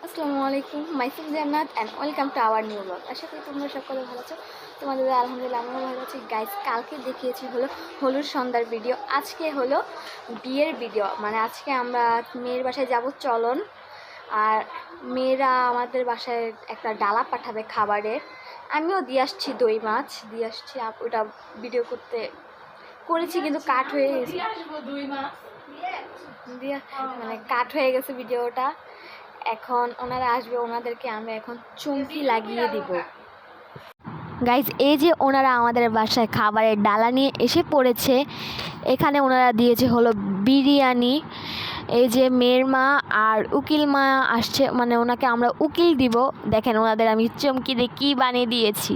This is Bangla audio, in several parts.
আসসালামু আলাইকুম, myself Jannat and welcome to our new blog. আশা করি তোমরা সকলে ভালো আছো। তোমাদের আলহামদুলিল্লাহ আমিও ভালো আছি। গাইস, কালকে দেখিয়েছি হলো হলুদ সন্ধ্যার ভিডিও, আজকে হলো বিয়ের ভিডিও। মানে আজকে আমরা মেয়ের বাসায় যাব চলন, আর মেয়েরা আমাদের বাসায় একটা ডালা পাঠাবে খাবারের। আমিও দিয়ে আসছি, দই মাছ দিয়ে আসছি। ওটা ভিডিও করেছি কিন্তু কাট হয়ে গেছে, মানে কাট হয়ে গেছে ভিডিওটা। এখন ওনারা আসবে, ওনাদেরকে আমরা এখন চুমকি লাগিয়ে দিব। গাইজ, এই যে ওনারা আমাদের বাসায় খাবারের ডালা নিয়ে এসে পড়েছে। এখানে ওনারা দিয়েছে হলো বিরিয়ানি। এই যে মেয়ের মা আর উকিল মা আসছে, মানে ওনাকে আমরা উকিল দিব। দেখেন ওনাদের আমি চুমকি দিয়ে কী বানিয়ে দিয়েছি।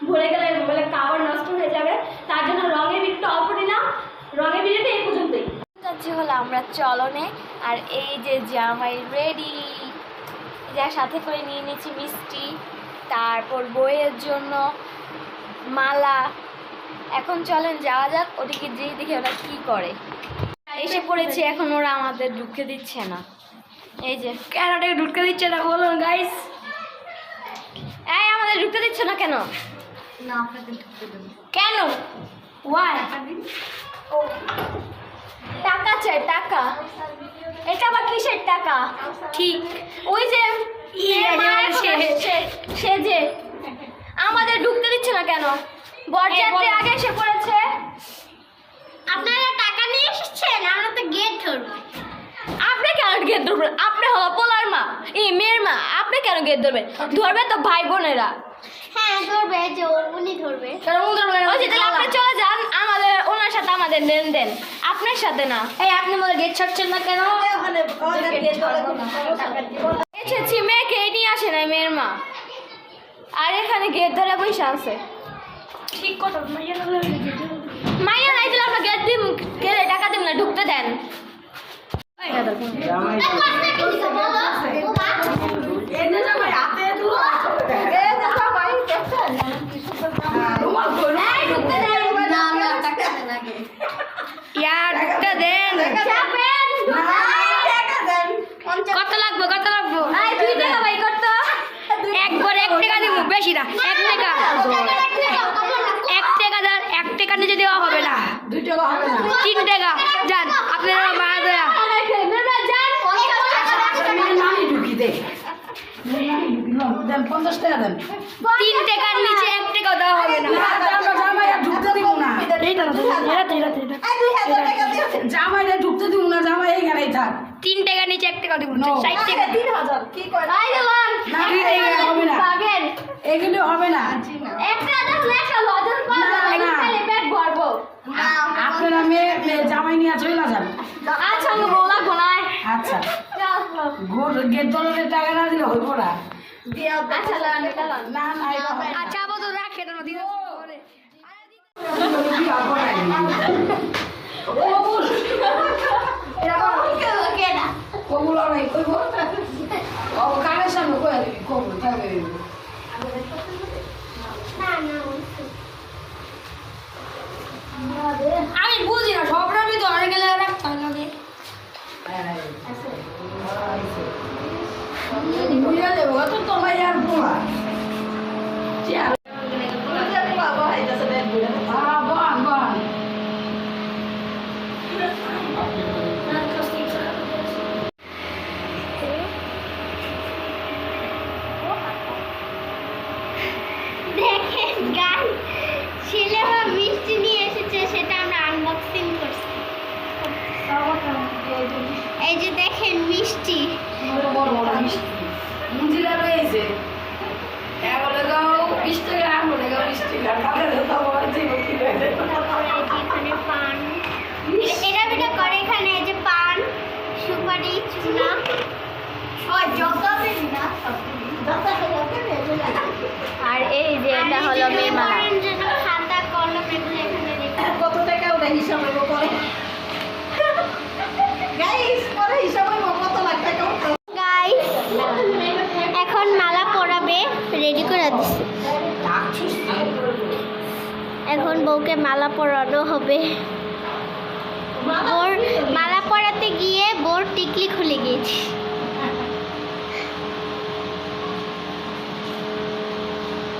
ভরে গেলে মোবাইলের কাভার নষ্ট হয়ে যাবে, তার জন্য রঙের ভিডিওটা অল্প নিলাম। রঙের ভিডিওটা এই পর্যন্তই। যাচ্ছি হলো আমরা চলনে, আর এই যে জামাই রেডি, যার সাথে করে নিয়ে নিয়েছি মিষ্টি, তারপর বইয়ের জন্য মালা। এখন চলেন যাওয়া যাক, ওদিকে যেয়ে দেখি ওরা কী করে। এসে পড়েছে, এখন ওরা আমাদের ঢুকতে দিচ্ছে না। এই যে কেন ঢুকতে দিচ্ছে না বলুন গাইস? এই আমাদের ঢুকতে দিচ্ছে না কেন? কেন? ওয়াই? টাকা চাই, টাকা। এটা আবার কিসের টাকা? ঠিক ওই যে সে যে আমাদের ঢুকতে দিচ্ছে না কেন? বরযাত্রী আগে এসে পড়েছে। আপনারা টাকা নিয়ে এসেছেন, আমরা তো গেট ধরবো। আপনি কেন গেট ধরবেন? আপনি হলো পোলার মা, এই মেয়ের মা, আপনি কেন গেট ধরবেন? ধরবে তো ভাই বোনেরা। হ্যাঁ ধরবে, যে উনি ধরবে। ওই যে তাহলে আপনি চলে যান, আমাদের ওনার সাথে আমাদের লেনদেন, আপনার সাথে না। এই আপনি আমাদের গেট ছাড়ছেন না কেন? এসেছি, মেয়েকে নিয়ে আসে না মেয়ের মা, আর এখানে গেট ধরে বসে আছে। ঠিক কথা, মাইয়া নাই দিলে আমরা গেট দিব, গেলে টাকা দিব না, ঢুকতে দেন। কত লাগবে? কত লাগবে? 2 টাকা ভাই, কত? একবার 1 টাকা দিব, বেশি না। 1 টাকা, 1 টাকা দেন। 1 টাকা নিচে দেওয়া হবে না। 2 টাকা হবে না। 3 টাকা যান, আপনারা মারা দেয়া। ঢুকি দে। 50 টাকা দেন। 3 টাকার নিচে 1 টাকা দেওয়া হবে না। জামাইয়া ঢুকতে দিব না। জামাইয়া ঢুকতে দিব না, জামাই এখানেই থাক। 3 টাকার নিচে 1 টাকা দিব। No. 60 টাকা। 3000 কি কয়? ভাই দিলাম। না, এগুলো হবে না। বাগেন। এগুলো হবে না। একটা দেখলে একটা লজেন্স পাবো, না, না। একটা খালি পেট ভরবো। আপনারা মেয়ে জামাই নিয়ে চলে যান। আচ্ছা, আমি বলা গোনায়। আচ্ছা, গেট দলের টাকা না দিলে হইব না। আচ্ছা, লাগান, লাগান। না না, এটা হবে না। আচ্ছা আপাতত রাখে না দিন। কবুল নাই কইব। ও কানের সামনে কই দিবি কবুল থাকবে। আমি বুঝি না, সবরা ভিতরে অনেক গেলে রাখতে লাগে। বুঝা দেবো অত তোমায় আর পোলা। বন বন দেখেন গাইস, ছেলে বা মিষ্টি নিয়ে এসেছে, সেটা আমরা আনবক্সিং করছি। এই যে দেখেন মিষ্টি। বড় বড় মিষ্টি মুঞ্জিলা রয়েছে। এগুলো গাও 20 টাকা, এগুলো গাও 20 টাকা। কালকে তো বড় ছিল কি হয়েছে? এখানে পান, এটা বিটা করে। এখানে এই যে পান, সুপারি, চুনা। ওই যত বেশি না, আর এই যে এটা হলো মেয়ের মালা। খাতা কলম এগুলো এখানে রেখে। কত টাকা ওটা হিসাব হইব পরে? গাইস পরে হিসাব হইব কত লাখ টাকা। গাইস, এখন মালা পরাবে। রেডি করে দিছি। এখন বউকে মালা পরানো হবে। বোর মালা পরাতে গিয়ে বোর টিকলি খুলে গিয়েছে।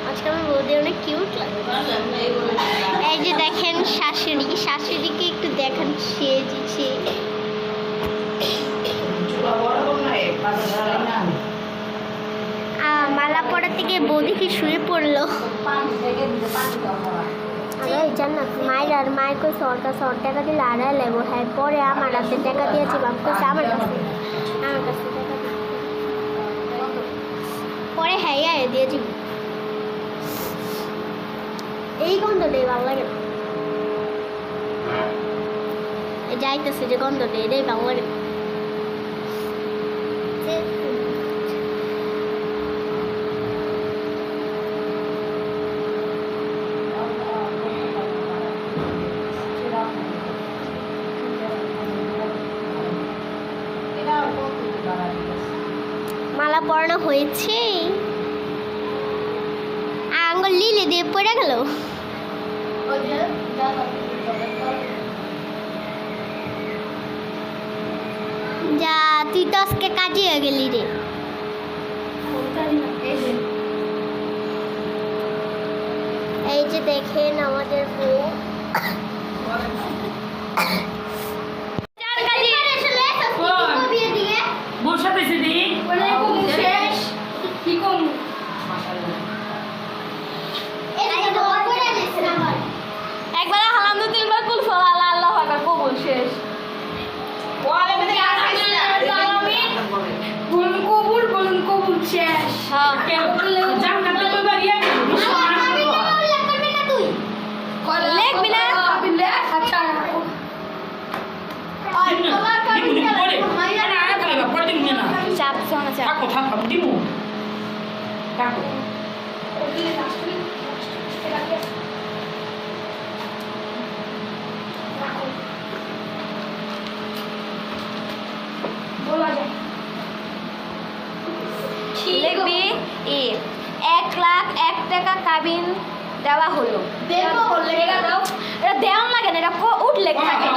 আজকে আমার বৌদি অনেক কিউট লাগে। এই যে দেখেন শাশুড়ি, শাশুড়িকে একটু দেখান সেজেছে। মালা পরাতে গিয়ে বৌদি কি শুয়ে পড়লো। জান্নাত মায়ের আর মায়ের কই সরটা টাকা দিলে আড়াই লাগবো। হ্যাঁ পরে আমার হাতে টাকা দিয়েছি, বাপ কইছে আমার কাছে টাকা দিতে। পরে হ্যাঁ দিয়েছি। এই গন্ধটাই ভালো লাগে না, যাইতেছে যে গন্ধটা এটাই ভালো লাগে। মালা পরানো হয়েছে, আঙ্গুল লিলে দিয়ে পড়ে গেল। যা তুই তো আজকে কাজে হয়ে গেলি রে। এই যে দেখেন আমাদের বউ একবার আলহামদুলিল্লাহ কুল ফলা আল্লাহ আকবার কবুল শেষ। বলুন কবুল শেষ। জান্নাতে কইবার ইয়া লিখবি না? আচ্ছা চাপ শোনা চাপ। লিখবি 1,01,000 টাকা কাবিন দেওয়া হলো। এটা দেওয়া লাগে না, এটা উঠলে থাকে।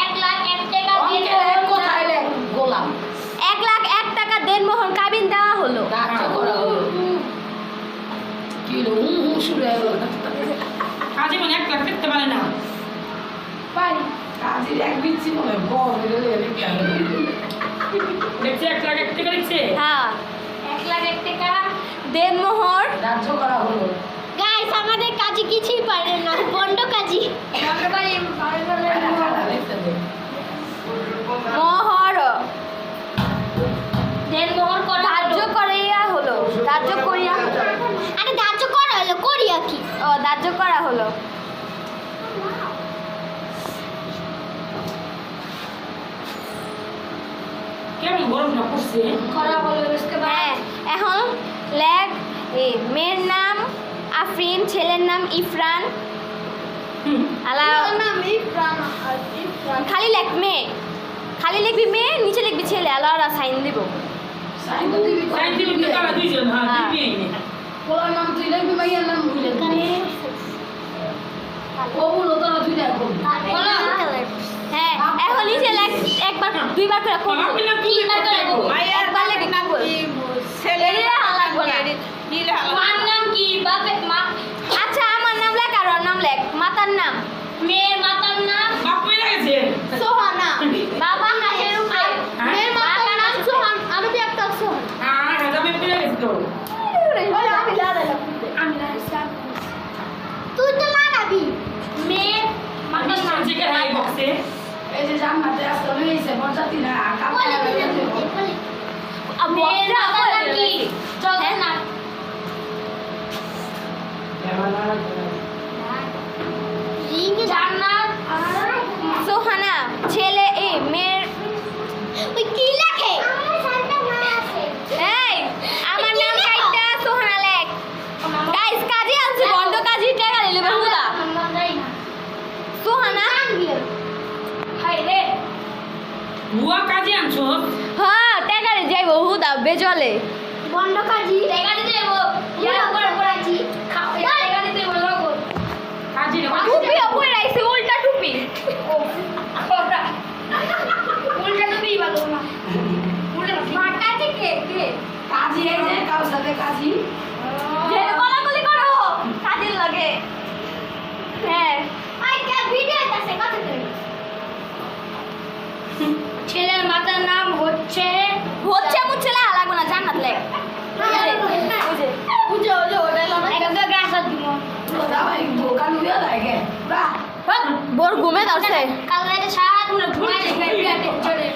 1,01,000 টাকা দেনমোহর কাবিন দেওয়া হলো। কাজে মানে 1 লাখ দেখতে পারে না। দেখছে 1 লাখ 1 টাকা দেখছে। হ্যাঁ 1,01,000 টাকা দেনমোহর গাইস আমাদের কাজে কিছুই পারে না, বন্ড কাজী। মোহর দেনমোহর ধার্য করিয়া হলো। ধার্য করিয়া আরে ধার্য করা হলো, করিয়া কি? ও ধার্য করা হলো। কেমন গরমটা পড়ছে। হ্যাঁ এখন লেখ মেয়ের নাম আফরিন, ছেলের নাম ইফরান। খালি লেখ মেয়ে, খালি লিখবি মেয়ে, নিচে লিখবি ছেলে। আলাদা সাইন দিব। সাইড দিবি তো তারা দুইজন। হ্যাঁ দিবি এই নে। পোলার নাম তুই লিখবি, মাইয়ার নাম তুই লিখবি। কবুল ও তোরা দুইটা কবুল। হ্যাঁ এখন নিচে লেখ একবার দুইবার করে কবুল। আপনি না তুই করতে গো। একবার লিখবি কবুল। ছেলেরা লাগবে না। মার নাম কি? বাপের মা। আচ্ছা আমার নাম লেখ আর ওর নাম লেখ। মাতার নাম মেয়ের মাতার নাম বাপ কই গেছে। সোহানা। বাবা হাতের উপরে। মেয়ের মাতার নাম সোহান। আরবি একটা সোহান। রাজা মে কই গেছে তো। তুই তো লাগাবি। মেয়ের মাতার নাম জিকে হাই বক্সে। এই যে জান্নাতে আসতে হইছে বরজাতি না কাপড় মেয়ের মাতার নাম কি? জগন্নাথ। জান্নাত। সোহানা ছেলে মেয়ের। ওই কি লেখে? এই আমার নাম কাইটা সোহানা লেখ। গাইস কাজে আছে বন্ধ কাজী টাকা দিলে বহুদা। সোহানা হাই রে বুয়া কাজে আনছো। হ্যাঁ টাকা রে যাই বহুদা বেজলে। বন্ড কাজী টাকা দিতে সাথে কাজী যে কলাকলি করো কাজের লাগে হ্যাঁ ছেলের মাতার নাম হচ্ছে হচ্ছে মুচ্ছে না লাগবে না জান্নাত লেগ দোকান দিয়ে লাগে বোর ঘুমে দাওছে কাল রাতে সারা পুরো ঘুমায় চলে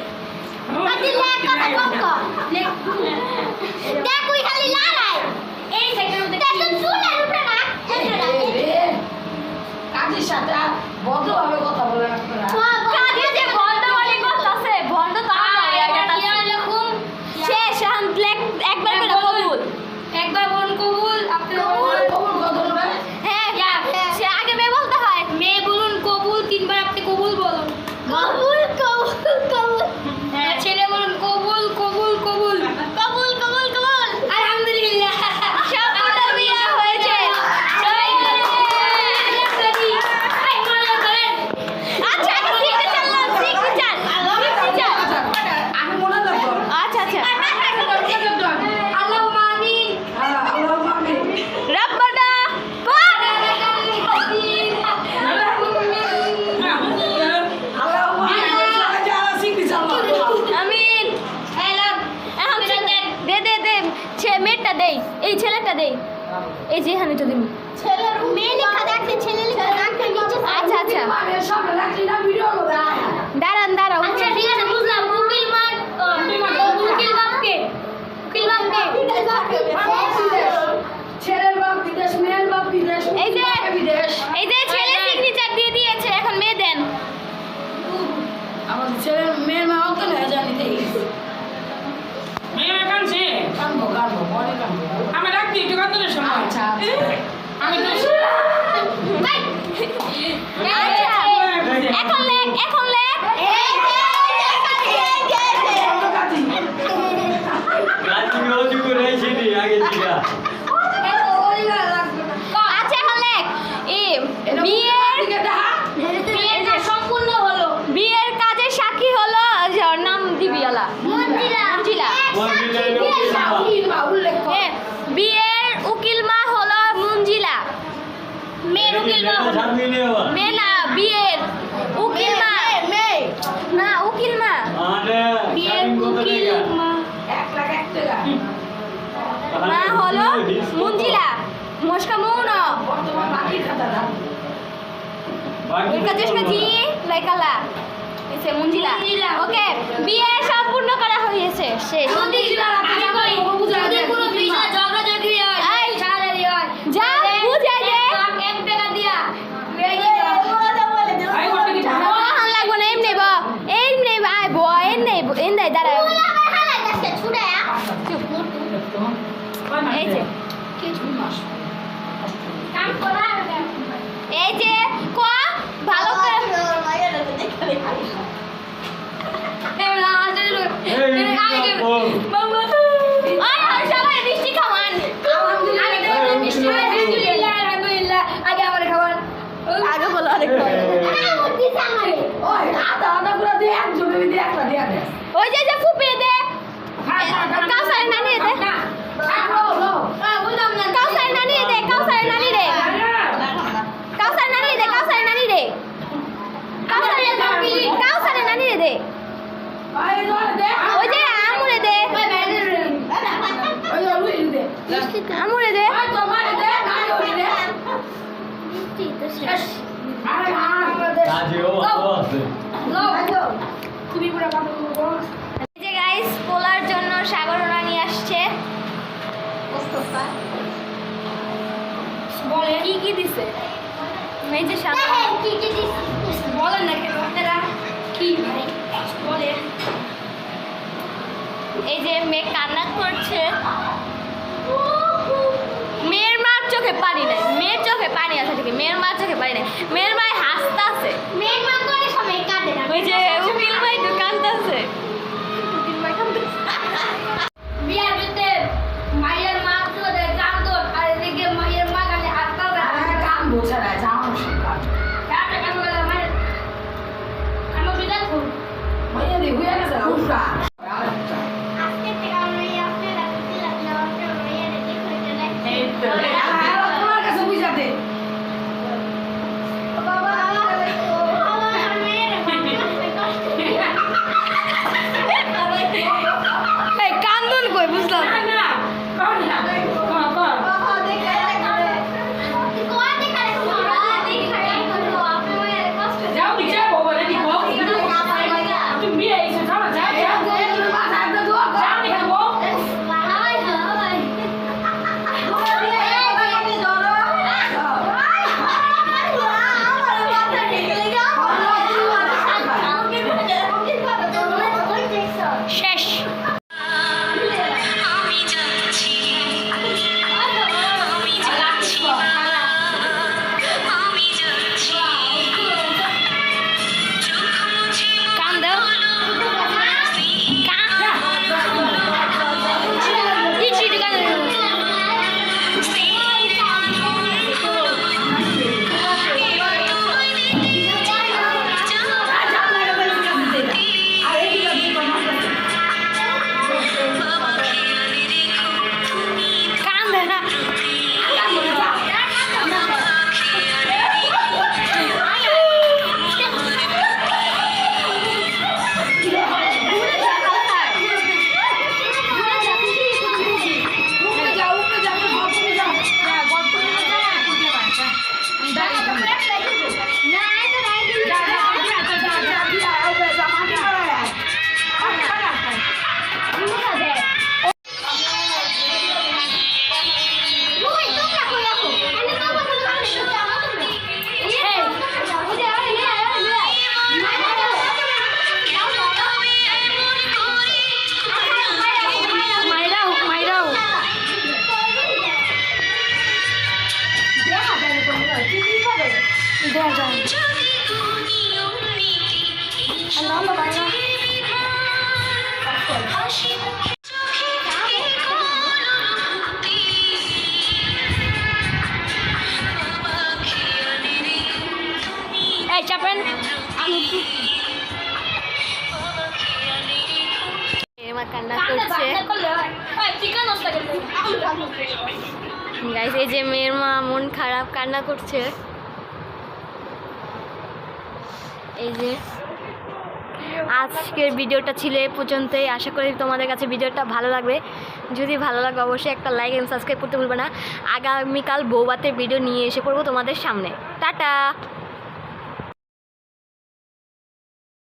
দেখ ওই খালি লাড়াই এই সাইকেল দেখ তো চুলের উপরে না কাজীর সাথে ভদ্রভাবে কথা বলে আপনারা কাজে যে বন্ধ বলে করতেছে বন্ধ তো শেষ এখন ব্ল্যাক একবার করে কবুল একবার বলুন কবুল কবুল কত না হ্যাঁ সে আগে মেয়ে বলতে হয় মেয়ে বলুন কবুল তিনবার আপনি কবুল বলুন কবুল কবুল কবুল হ্যাঁ ছেলে বলুন কবুল কবুল কবুল কবুল কবুল কবুল আলহামদুলিল্লাহ সব ফটো বিয়ে হয়েছে আচ্ছা আগে সিগনেচার আমি মনে রাখবো আচ্ছা আচ্ছা আল্লাহুম্মা আমিন আল্লাহ মামি রব্বানা আল্লাহ মামি যারা শিখতে চাও আমিন এখন দে মেয়েটা দেই এই ছেলেটা দেই এই যে এখানে তো দিবি ছেলের মেয়ে লেখা দেখতে ছেলে লেখা দেখতে নিচে আচ্ছা আচ্ছা মামের সামনে রাখলি না ভিডিও করবে দাঁড়াও আচ্ছা ঠিক আছে বুঝলাম উকিল মার উকিল বাপকে ছেলের বাপ বিদেশ মেয়ের বাপ বিদেশ এই যে বিদেশ এই যে ছেলে সিগনেচার দিয়ে দিয়েছে এখন মেয়ে দেন আমার ছেলের মেয়ের মা অজ্ঞান হয়ে জানি দেই মেয়ে কানছে কানবো পরে কানবো আমি রাখছি একটু কান্দনের সময় আচ্ছা আমি তো আচ্ছা এখন লেখ কাজী রাজি রোজি করে এসেছি আগে থেকে আচ্ছা এখন লেখ বিয়ের সম্পূর্ণ হলো বিয়ের কাজের সাক্ষী হলো ওর নাম দিবিয়ালা মঞ্জিলা উল্লেখ হ্যাঁ বিয়ের উকিল মা হলো মঞ্জিলা মেয়ের উকিল বাপ মেয়ে না বিয়ের উকিল মা না উকিল মা বিয়ের উকিল মা 1 লাখ 1 টাকা মা হলো মঞ্জিলা মস্কা মৌন বর্তমান বাকি খাতা দাও কাজের সাক্ষী লাইকালা এসে মঞ্জিলা ওকে বিয়ে সম্পূর্ণ করা হয়েছে শেষ যদি কোনো বিষয় ঝগড়াঝাটি হয় এই, সারারি হয় যা বুঝাই দে 1 টাকা দিয়া আই করতে কি হান লাগবো না এমনি আয় বো এমনি দাঁড়া এই যে এই যে কোয়া ভালো করে ওই সবাই মিষ্টি খাওয়ান আগে বলো অনেক ওই আধা করে দে একজনের দিয়ে একটা দিয়া দে ওই যে ফুপিয়ে দে কাউসারের নানি দে কাউসারের নানি দে কাউসারের নানি দে কাউসারের নানি দে কাউসারের নানি দে কাউসারের নানি দে ওই ধর দে ওই যে আমুরে দে ওই লুই দে আমুরে দে ওই তো মারে দে না ওই দে আরে দে রাজিও আছে তুমি পুরো কথা বলবো এই যে গাইস পোলার জন্য সাগর ওরা নিয়ে আসছে বলে কি দিছে এই যে সামনে বলেন না কেন আপনারা কি ভাই বলে এই যে মেয়ে কান্না করছে মেয়ের মার চোখে পানি নাই মেয়ের চোখে পানি আছে ঠিক মেয়ের মার চোখে পানি নাই মেয়ের মায় হাসতে আছে মেয়ের মা করে সবাই কাঁদে না ওই যে উকিল ভাই তো কাঁদতেছে বিয়া দিতে মায়ের মা তো কাঁদতো আর এদিকে মায়ের মা খালি হাতটা আরে কাম বোঝা যায় যাও সকাল কাটা কাম করে মানে আমি বিদায় করব ভাইয়া দি হইয়া গেছে উঠা আজকে থেকে আমি আপনারা দিলাম না আপনারা তোমার কাছে বুঝাতে এই কান্দন কই বুঝলাম না না কর না কর যাও বিচে বাবা রেডি কর তুমি বিয়ে এসে যাও না যাও যাও যাও নি খাবো শেষ কান দাও ইচ্ছি কান কান দে না মাইরাও মাইরাও দেয়া যায় এই চাপেন মা কান্না করছে গাইস, এই যে মেয়ের মা মন খারাপ কান্না করছে। এই যে আজকের ভিডিওটা ছিল এই পর্যন্তই। আশা করি তোমাদের কাছে ভিডিওটা ভালো লাগবে। যদি ভালো লাগে অবশ্যই একটা লাইক এন্ড সাবস্ক্রাইব করতে ভুলবে না। আগামীকাল বৌভাতের ভিডিও নিয়ে এসে পড়বো তোমাদের সামনে। টাটা।